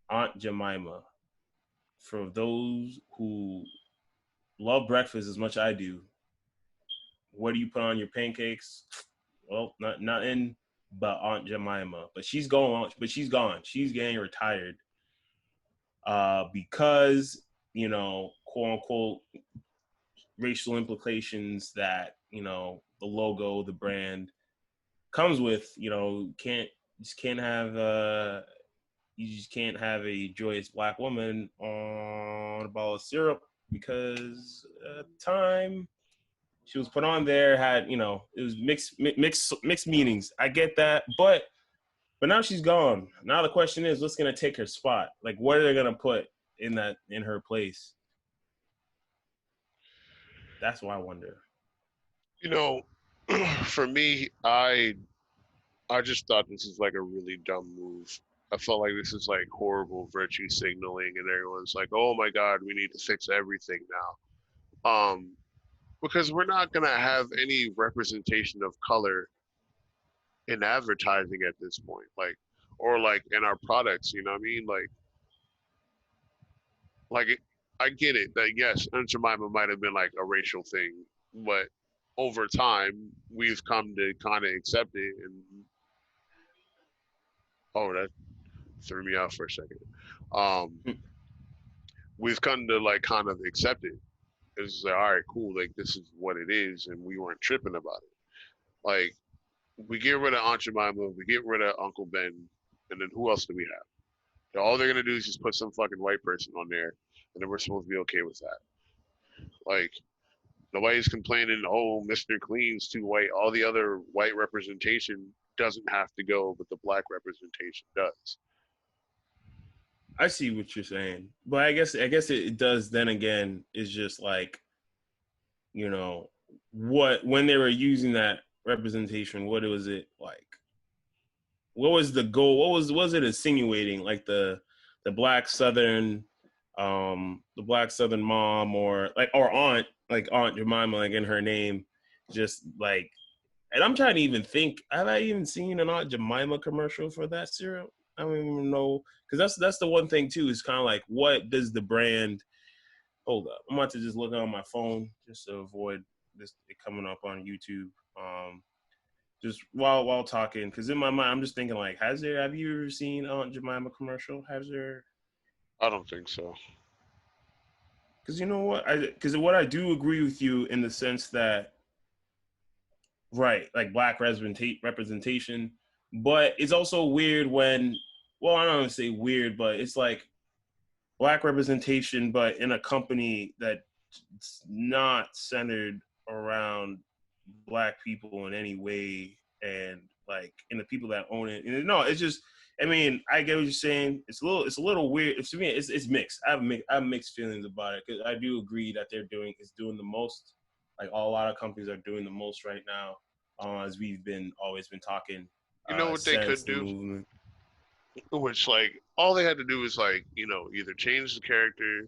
Aunt Jemima. For those who love breakfast as much as I do, what do you put on your pancakes? Well, nothing but Aunt Jemima. But she's going. But she's gone. She's getting retired. Because quote unquote racial implications that the logo, the brand comes with. Can't just can't have you just can't have a joyous black woman on a bottle of syrup because at the time she was put on there had it was mixed meanings. I get that, but now she's gone. Now the question is, what's gonna take her spot? Like, what are they gonna put in her place? That's what I wonder. You know, for me, I just thought this is like a really dumb move. I felt like this is like horrible virtue signaling, and everyone's like, "Oh my God, we need to fix everything now." Because we're not gonna have any representation of color in advertising at this point, like, or like in our products. You know what I mean? Like I get it that yes, Aunt Jemima might have been like a racial thing, but over time we've come to kind of accept it. And oh, that threw me off for a second. Um, we've come to like kind of accept it. It's like, all right, cool, like this is what it is, and we weren't tripping about it. Like we get rid of Aunt Jemima, we get rid of Uncle Ben, and then who else do we have? All they're gonna do is just put some fucking white person on there, and then we're supposed to be okay with that. Like nobody's complaining, oh, Mr. Clean's too white. All the other white representation doesn't have to go, but the black representation does. I see what you're saying, but I guess it does. Then again, is just like what when they were using that representation. What was it like? What was the goal? What was it insinuating? Like the black Southern mom or aunt, like Aunt Jemima, like in her name, just like. And I'm trying to even think. Have I even seen an Aunt Jemima commercial for that cereal? I don't even know because that's the one thing too. Is kind of like what does the brand? Hold up, I'm about to just look on my phone just to avoid this it coming up on YouTube. Just while talking, because in my mind I'm just thinking like, have you ever seen Aunt Jemima commercial? Has there? I don't think so. Because you know what, because what I do agree with you in the sense that right, like black representation, but it's also weird when, well, I don't want to say weird, but it's like black representation, but in a company that's not centered around black people in any way, and like in the people that own it. And no, it's just. I mean, I get what you're saying. It's a little weird. To me, it's mixed. I have mixed feelings about it because I do agree that doing the most. Like a lot of companies are doing the most right now, as we've been always been talking You know what they since could the do? movement. Which like all they had to do was like either change the character,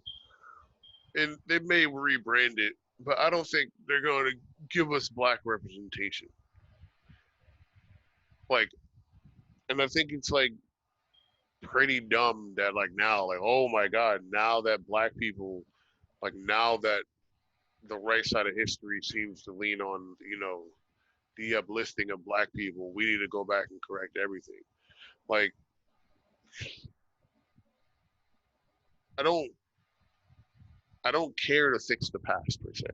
and they may rebrand it, but I don't think they're going to give us black representation. Like, and I think it's like pretty dumb that like now, like, oh my god, now that black people, like now that the right side of history seems to lean on the uplifting of black people, we need to go back and correct everything. Like I don't I don't care to fix the past per se.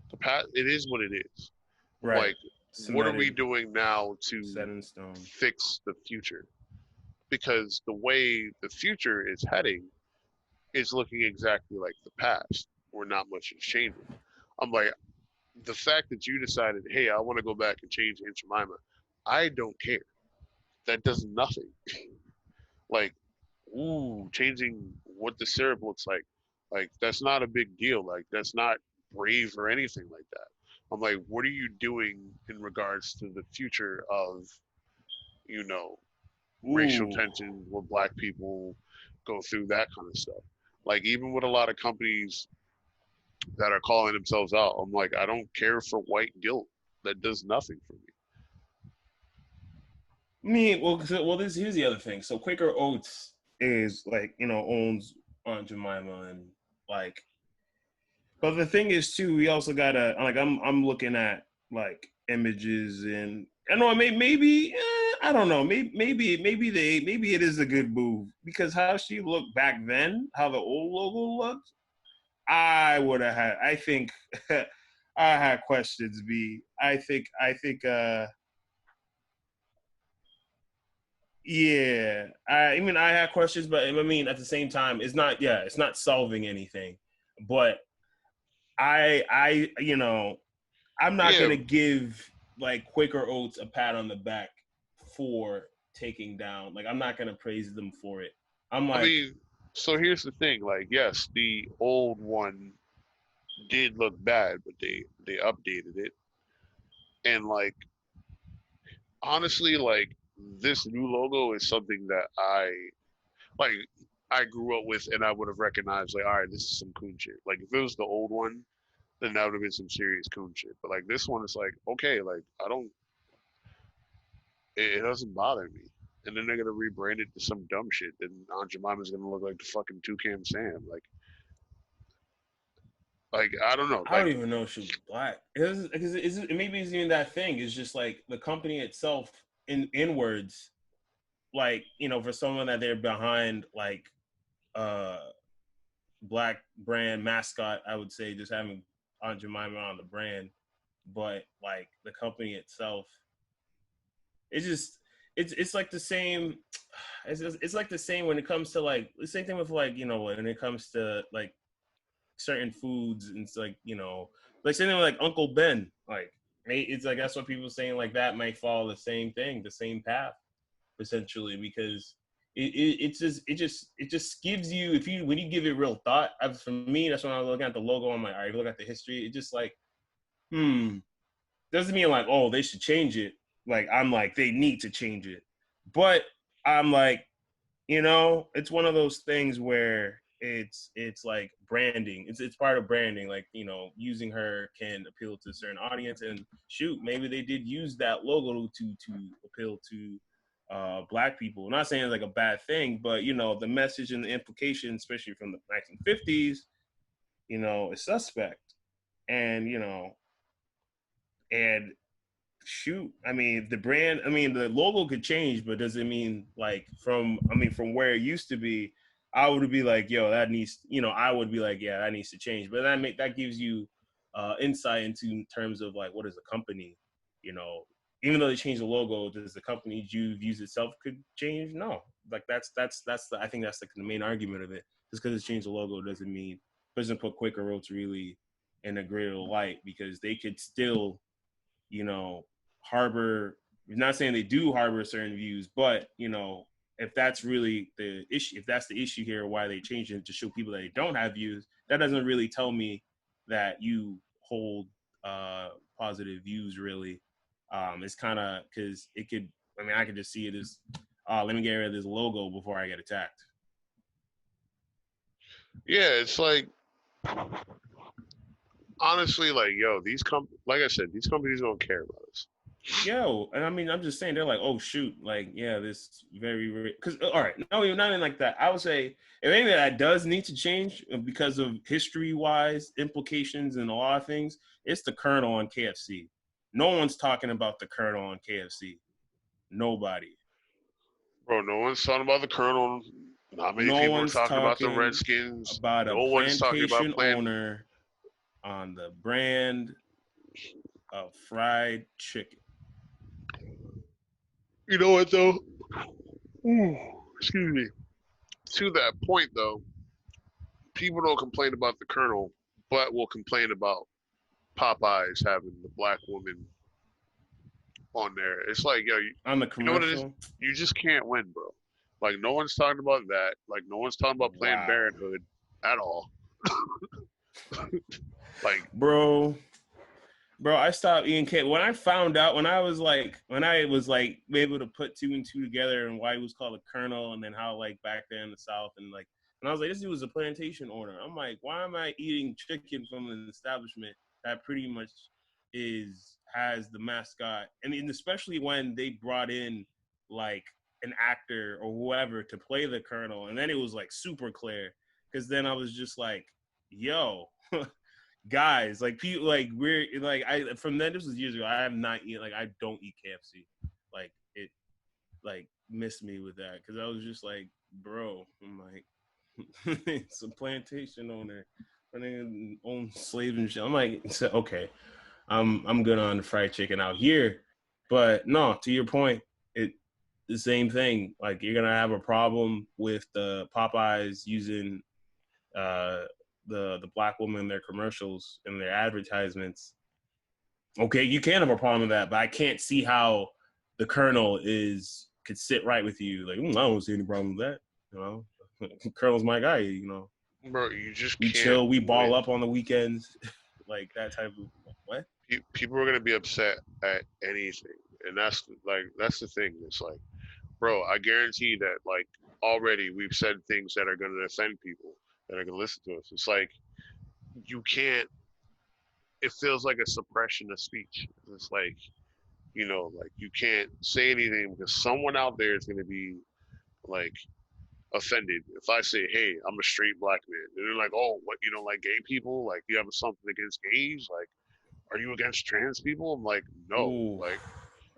The past, it is what it is. Right, Like, what are we cemented, doing now to set in stone. fix the future? Because the way the future is heading is looking exactly like the past, where not much is changing. I'm like, the fact that you decided, hey, I want to go back and change Aunt Jemima, I don't care. That does nothing. Like, ooh, changing what the syrup looks like that's not a big deal. Like, that's not brave or anything like that. I'm like, what are you doing in regards to the future of, you know, racial Ooh, tension where black people go through that kind of stuff? Like, even with a lot of companies that are calling themselves out, I'm like, I don't care for white guilt. That does nothing for me. I mean, well, this here's the other thing. So Quaker Oats is like, owns Aunt Jemima, and like, but the thing is too, we also gotta like, I'm looking at like images, and I know maybe I don't know, maybe it is a good move, because how she looked back then, how the old logo looked, I would have had. I think I had questions. I think. Yeah. I had questions, but I mean, at the same time, it's not. Yeah, it's not solving anything. But I'm not Yeah, gonna give like Quaker Oats a pat on the back for taking down. Like, I'm not gonna praise them for it. I'm I like, mean, so here's the thing. Like, yes, the old one did look bad, but they updated it, and like honestly, like this new logo is something that like. I grew up with, and I would have recognized like, all right, this is some coon shit. Like if it was the old one, then that would have been some serious coon shit. But like this one is like, okay, like I don't, it doesn't bother me. And then they're gonna rebrand it to some dumb shit. Then Aunt Jemima's gonna look like the fucking Toucan Sam. Like I don't know. I Like don't even know if she was black. Maybe it's even that thing. It's just like the company itself inwards, like, for someone that they're behind, like, uh black brand mascot, I would say just having Aunt Jemima on the brand, but like the company itself, it's just it's like the same. It's like the same when it comes to like the same thing with like, when it comes to like certain foods, and it's like, like same thing with like Uncle Ben, like it's like that's what people saying, like that might follow the same thing, the same path, essentially, because it just gives you, if you when you give it real thought. For me, that's when I was looking at the logo. I'm like, all right, look at the history. It just like, doesn't mean like, oh, they should change it. Like, I'm like, they need to change it, but I'm like, it's one of those things where it's like branding. It's part of branding. Like, using her can appeal to a certain audience, and shoot, maybe they did use that logo to appeal to black people. I'm not saying it's like a bad thing, but the message and the implication, especially from the 1950s, is suspect. And and shoot, I mean, the logo could change, but does it mean like from where it used to be? I would be like, yo, that needs, I would be like, yeah, that needs to change. But that gives you insight into terms of like, what is the company, you know even though they changed the logo, does the company views itself could change? No. Like, I think that's like the main argument of it. Just because it's changed the logo doesn't put Quaker Oats really in a greater light, because they could still, you know, harbor. I'm not saying they do harbor certain views, but if that's really the issue, if that's the issue here, why they changed it to show people that they don't have views, that doesn't really tell me that you hold uh, positive views. Really, it's kind of because it could. I mean, I could just see it as, let me get rid of this logo before I get attacked. yeah, it's like honestly, like yo, like I said, these companies don't care about us. Yo, and I mean, I'm just saying, they're like, oh shoot, like, yeah, this very, because all right, no, not even like that. I would say if anything that does need to change, because of history wise implications and a lot of things, it's the Colonel on KFC. No one's talking about the Colonel on KFC. Nobody. Bro, no one's talking about the Colonel. Not many No people are one's talking about the talking Redskins. about a No one's talking about plantation Plan. owner on the brand of fried chicken. You know what though? Ooh, excuse me. To that point though, people don't complain about the Colonel, but will complain about Popeyes having the black woman on there. It's like, yo, On the you know what it is? commercial. You just can't win, bro. Like no one's talking about that. Like no one's talking about Planned Wow. Parenthood at all. Like, Bro, I stopped eating cake when I found out, when I was like able to put two and two together, and why he was called a colonel, and then how like back there in the South, and I was like, this dude was a plantation owner. I'm like, why am I eating chicken from an establishment that pretty much has the mascot, and especially when they brought in like an actor or whoever to play the Colonel, and then it was like super clear because then I was just like, yo. Guys, like people, like we're like I from then this was years ago. I have not eaten like I don't eat KFC, like it like missed me with that because I was just like, bro, I'm like, it's a plantation owner running own slave and shit. I'm like, so, okay, I'm good on the fried chicken out here, but no, to your point, it the same thing. Like you're gonna have a problem with the Popeyes using uh the black woman in their commercials and their advertisements. Okay, you can have a problem with that, but I can't see how the Colonel is could sit right with you. Like, I don't see any problem with that. You know, Colonel's my guy. You know, Bro, you just we can't chill, we ball win. up on the weekends, like that type of what? People are gonna be upset at anything, and that's the thing. It's like, bro, I guarantee that like already we've said things that are gonna offend people that are gonna listen to us. It's like you can't. It feels like a suppression of speech. It's like like you can't say anything because someone out there is gonna be like offended if I say, "Hey, I'm a straight black man." And they're like, "Oh, what? You don't like gay people? Like, you have something against gays? Like, are you against trans people?" I'm like, "No." Ooh, Like,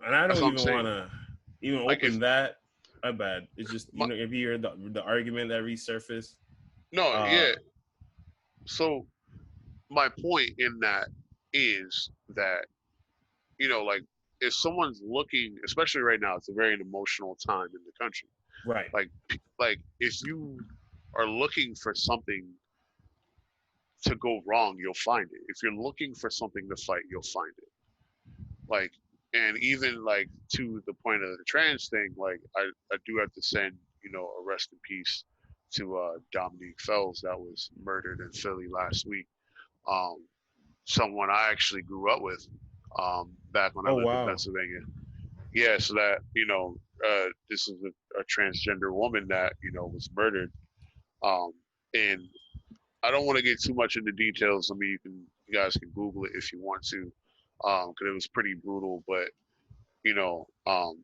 and I that's don't what I'm even want saying. to even Like, if open that. My bad. It's just my, if you hear the argument that resurfaced. no, Uh, yeah. So my point in that is that like if someone's looking, especially right now, it's a very emotional time in the country. right. Like if you are looking for something to go wrong, you'll find it. If you're looking for something to fight, you'll find it. Like, and even like to the point of the trans thing, like I do have to send, a rest in peace to Dominique Fells that was murdered in Philly last week. Um, Someone I actually grew up with back when I Oh lived in wow. Pennsylvania. Yeah, so that this is a transgender woman that was murdered. Um, and I don't want to get too much into details. I mean, you guys can Google it if you want to, because it was pretty brutal. But you know, um,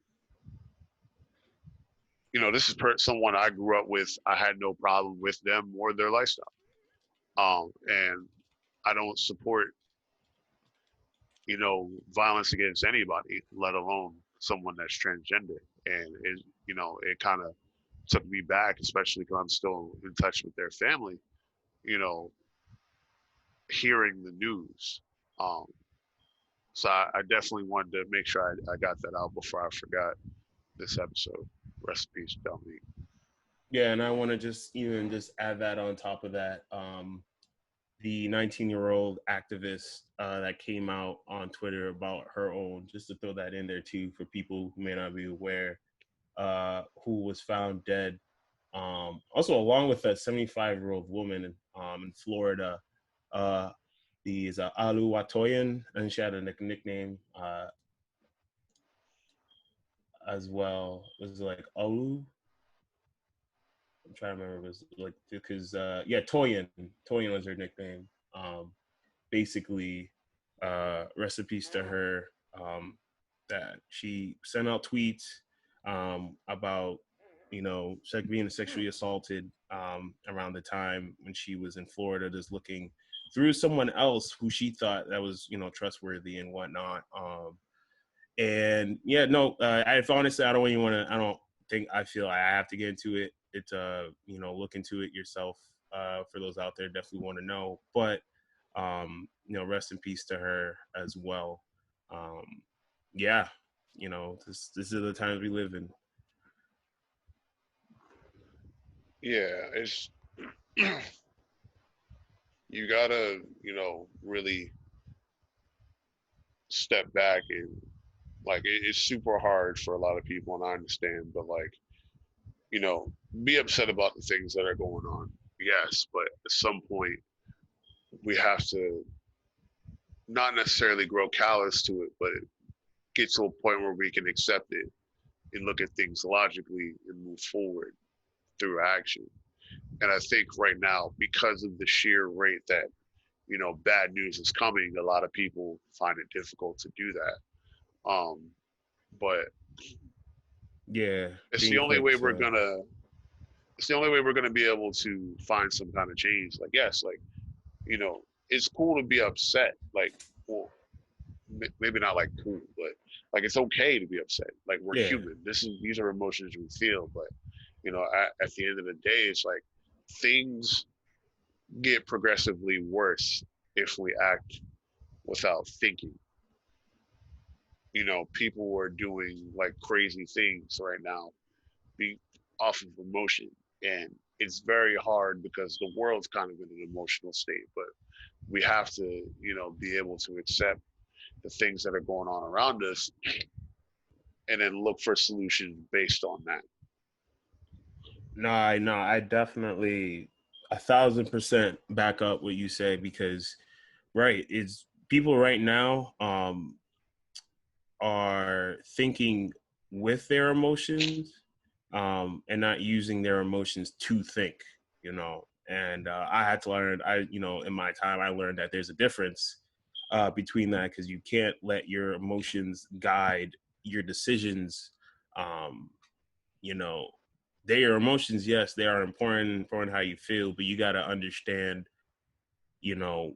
this is someone I grew up with. I had no problem with them or their lifestyle. And I don't support violence against anybody, let alone someone that's transgender. And it kind of took me back, especially because I'm still in touch with their family. You know, hearing the news. Um, So I definitely wanted to make sure I got that out before I forgot this episode. Rest in peace, Dominique. Yeah, and I want to just even just add that on top of that. The 19-year-old activist that came out on Twitter about her own, just to throw that in there too for people who may not be aware, who was found dead. Also, along with a 75-year-old woman in Florida, uh, these Alu Watoyan, and she had a nickname as well. It was like Alu. I'm trying to remember. It was like because yeah, Toyin. Toyin was her nickname. Um, Basically, recipes to her that she sent out tweets about being sexually assaulted around the time when she was in Florida, just looking through someone else who she thought that was trustworthy and whatnot. And yeah, no, I honestly I don't even want to. I don't think I feel I have to get into it. It's look into it yourself. For those out there, definitely want to know. But rest in peace to her as well. Um, yeah, this is the times we live in. Yeah, it's you gotta really step back and like it's super hard for a lot of people, and I understand, but like you know be upset about the things that are going on. Yes, but at some point we have to not necessarily grow callous to it, but get to a point where we can accept it and look at things logically and move forward through action. And I think right now, because of the sheer rate that, bad news is coming, a lot of people find it difficult to do that. Um, but Yeah, It's the being only quick way we're to gonna. It's the only way we're gonna be able to find some kind of change. Like, yes, like, it's cool to be upset. Like, well, maybe not like cool, but like it's okay to be upset. Like, we're yeah. human. These are emotions we feel, but at the end of the day, it's like things get progressively worse if we act without thinking. People are doing like crazy things right now, being off of emotion, and it's very hard because the world's kind of in an emotional state. But we have to, be able to accept the things that are going on around us, and then look for solutions based on that. No, I definitely 1,000% back up what you say because right, it's people right now are thinking with their emotions and not using their emotions to think, you know. And I had to learn, in my time, I learned that there's a difference between that because you can't let your emotions guide your decisions. Um, you know, they are emotions, yes, they are important how you feel, but you got to understand,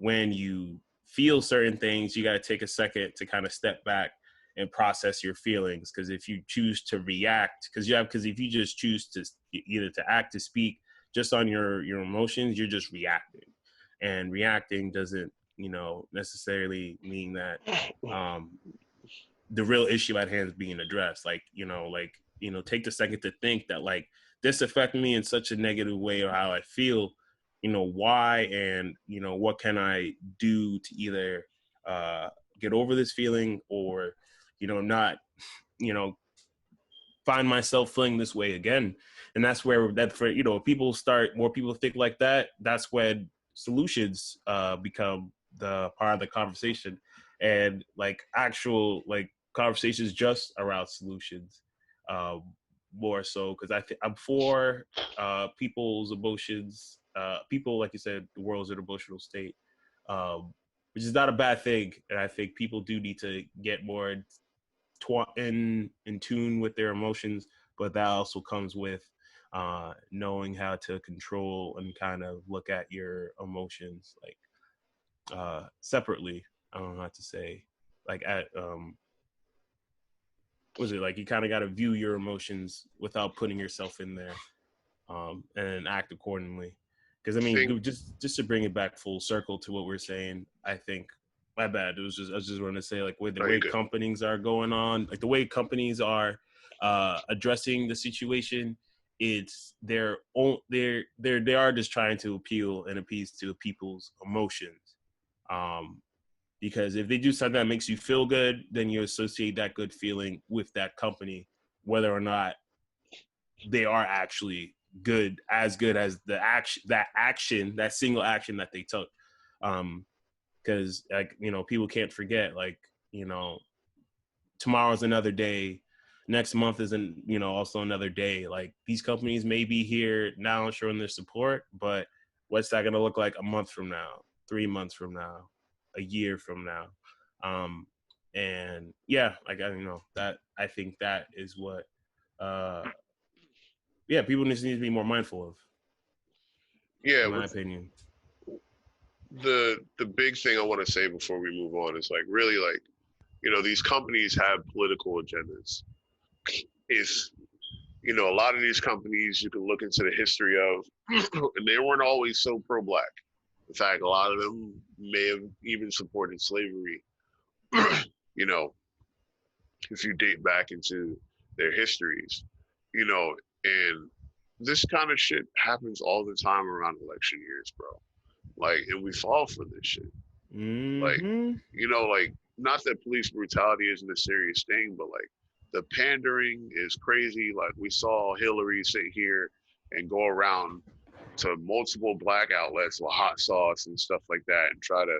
when you feel certain things, you got to take a second to kind of step back and process your feelings. Because if you choose to react, because if you just choose to either to act, to speak just on your emotions, you're just reacting, and reacting doesn't necessarily mean that um the real issue at hand is being addressed. Take the second to think that like this affected me in such a negative way or how I feel, why, and what can I do to either get over this feeling or not you know find myself feeling this way again. And that's where that for people start more people think like that. That's when solutions become the part of the conversation, and like actual like conversations just around solutions, um more so because I'm for people's emotions, people, like you said, the world's an emotional state, which is not a bad thing. And I think people do need to get more in tune with their emotions, but that also comes with knowing how to control and kind of look at your emotions like separately. I don't know how to say, like at was it like you kind of got to view your emotions without putting yourself in there, and act accordingly. Because I mean, Think, just to bring it back full circle to what we're saying, I think my bad. I was just want to say like with the no, you're way good. companies are going on, like the way companies are addressing the situation, it's their own. They are just trying to appeal and appease to people's emotions. Um, because if they do something that makes you feel good, then you associate that good feeling with that company, whether or not they are actually good as that single action that they took. Because like people can't forget, like tomorrow's another day, next month isn't also another day. Like these companies may be here now showing their support, but what's that going to look like a month from now, 3 months from now, a year from now? um and yeah, like that I think that is what uh yeah, people just need to be more mindful of, Yeah, in my with opinion. the big thing I want to say before we move on is like really like these companies have political agendas. If a lot of these companies you can look into the history of, and they weren't always so pro-black. In fact, a lot of them may have even supported slavery. you know, if you date back into their histories, you know, and this kind of shit happens all the time around election years, bro. Like, and we fall for this shit. Like, Mm-hmm. like, not that police brutality isn't a serious thing, but like the pandering is crazy. Like, we saw Hillary sit here and go around to multiple black outlets with hot sauce and stuff like that and try to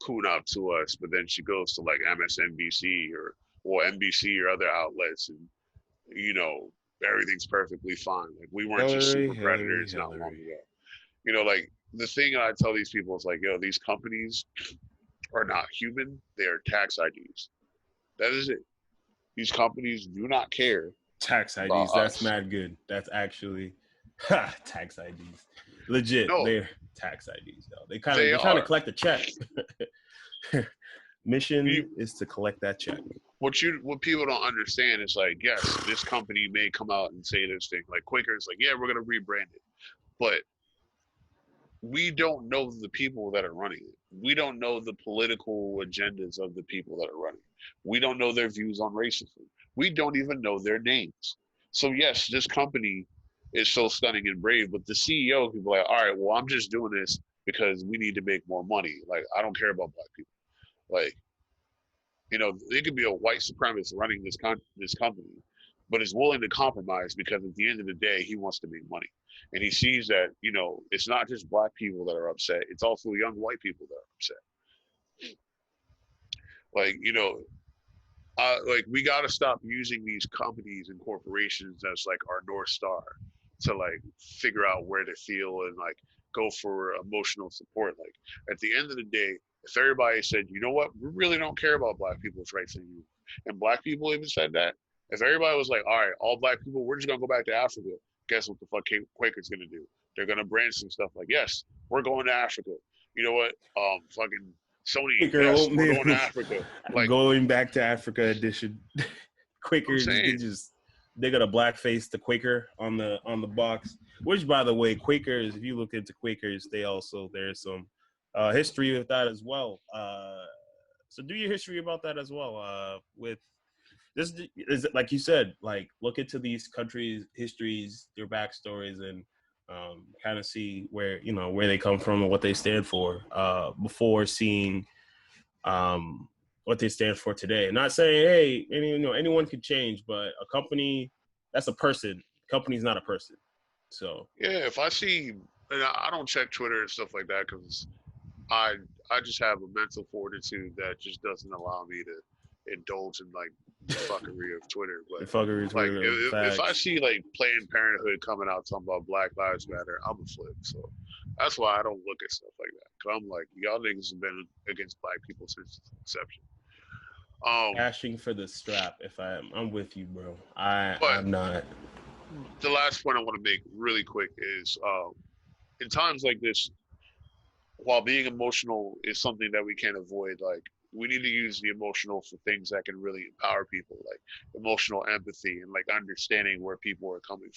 coon up to us, but then she goes to like MSNBC or NBC or other outlets, and you know everything's perfectly fine. Like, we weren't just Hillary, super Hillary, predators not long Hillary. ago. Like the thing I tell these people is like, these companies are not human. They are tax IDs. That is it. These companies do not care Tax about IDs. That's us. mad good. That's actually tax IDs. Legit. No, They're tax IDs though. they They're trying to are. collect a check. Mission You, is to collect that check. what people don't understand is like, yes, this company may come out and say this thing. Like Quaker is like, yeah, we're gonna rebrand it, but we don't know the people that are running it. We don't know the political agendas of the people that are running it. We don't know their views on racism. We don't even know their names. So yes, this company is so stunning and brave, but the CEO can be like, all right, well, I'm just doing this because we need to make more money. Like, I don't care about black people. Like, there could be a white supremacist running this company, but is willing to compromise because at the end of the day, he wants to make money, and he sees that it's not just black people that are upset; it's also young white people that are upset. Like like we got to stop using these companies and corporations as like our north star to like figure out where to feel and like go for emotional support. Like at the end of the day, if everybody said, you know what, we really don't care about black people's rights anymore, and black people even said that, if everybody was like, all right, all black people, we're just gonna go back to Africa, guess what the fuck Quaker's gonna do? They're gonna brand some stuff like, yes, we're going to Africa. You know what? Fucking Sony, yes, we're going to Africa. Like Going back to Africa edition. I'm Quaker saying, they got a blackface to Quaker on the box. Which, by the way, Quakers, if you look into Quakers, there's some history with that as well. So do your history about that as well. With this is like you said, like look into these countries' histories, their backstories, and kind of see where they come from and what they stand for before seeing um, what they stand for today. Not saying, hey, anyone could change, but a company, that's a person. Company's not a person. So yeah, if I see, and I don't check Twitter and stuff like that because I I just have a mental fortitude that just doesn't allow me to indulge in like the fuckery of Twitter. the But fuckery like Twitter of if I facts. see like Planned Parenthood coming out talking about Black Lives Matter, I'm a flip. So that's why I don't look at stuff like that. Cause I'm like, y'all niggas have been against black people since inception. Um, Cashing for the strap. If I'm with you, bro. but I'm not. the last point I want to make really quick is in times like this, while being emotional is something that we can't avoid, like we need to use the emotional for things that can really empower people, like emotional empathy and like understanding where people are coming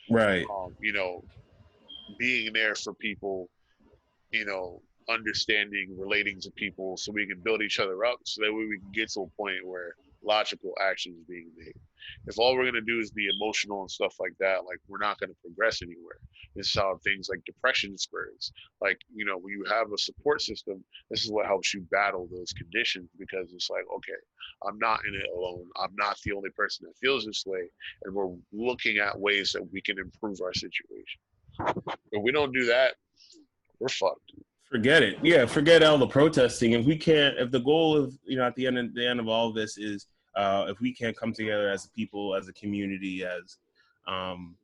Right. from. Being there for people, understanding, relating to people so we can build each other up so that way we can get to a point where logical action is being made. If all we're going to do is be emotional and stuff like that, like we're not going to progress anywhere. This is how things like depression spurs. Like, when you have a support system, this is what helps you battle those conditions because it's like, okay, I'm not in it alone. I'm not the only person that feels this way. And we're looking at ways that we can improve our situation. If we don't do that, we're fucked. Forget it. Yeah, forget all the protesting. If the goal of at the end of all of this is if we can't come together as a people, as a community, as um,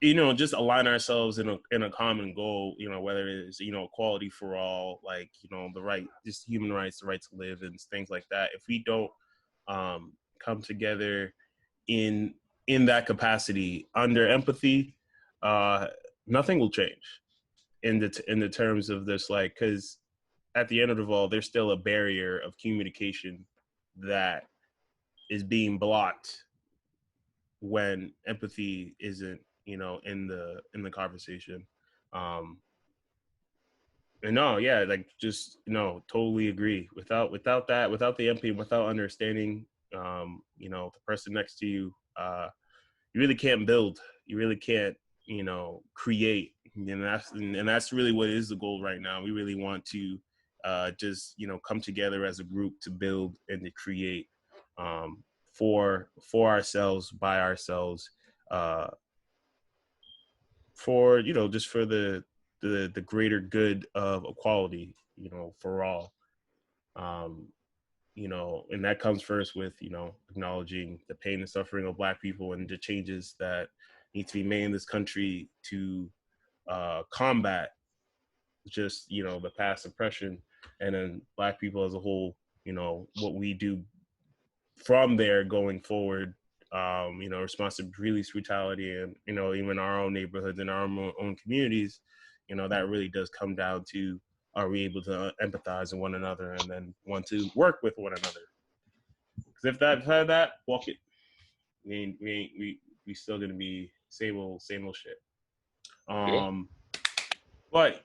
just align ourselves in a common goal, whether it is, equality for all, like, the right, just human rights, the right to live and things like that. If we don't come together in that capacity under empathy, uh, nothing will change in the terms of this, like, because at the end of it all, there's still a barrier of communication that is being blocked when empathy isn't in the conversation. um and no, yeah, like, just totally agree. Without the empathy, without understanding the person next to you, you really can't build, you really can't create. And that's really what is the goal right now. We really want to just come together as a group to build and to create, for ourselves, by ourselves, uh for just for the greater good of equality, for all. um and that comes first with acknowledging the pain and suffering of black people and the changes that need to be made in this country to combat just the past oppression, and then black people as a whole, what we do from there going forward, response to police brutality and, even our own neighborhoods and our own communities, that really does come down to, are we able to empathize with one another and then want to work with one another? Because if that, walk it, we still gonna be same old shit. Yeah. But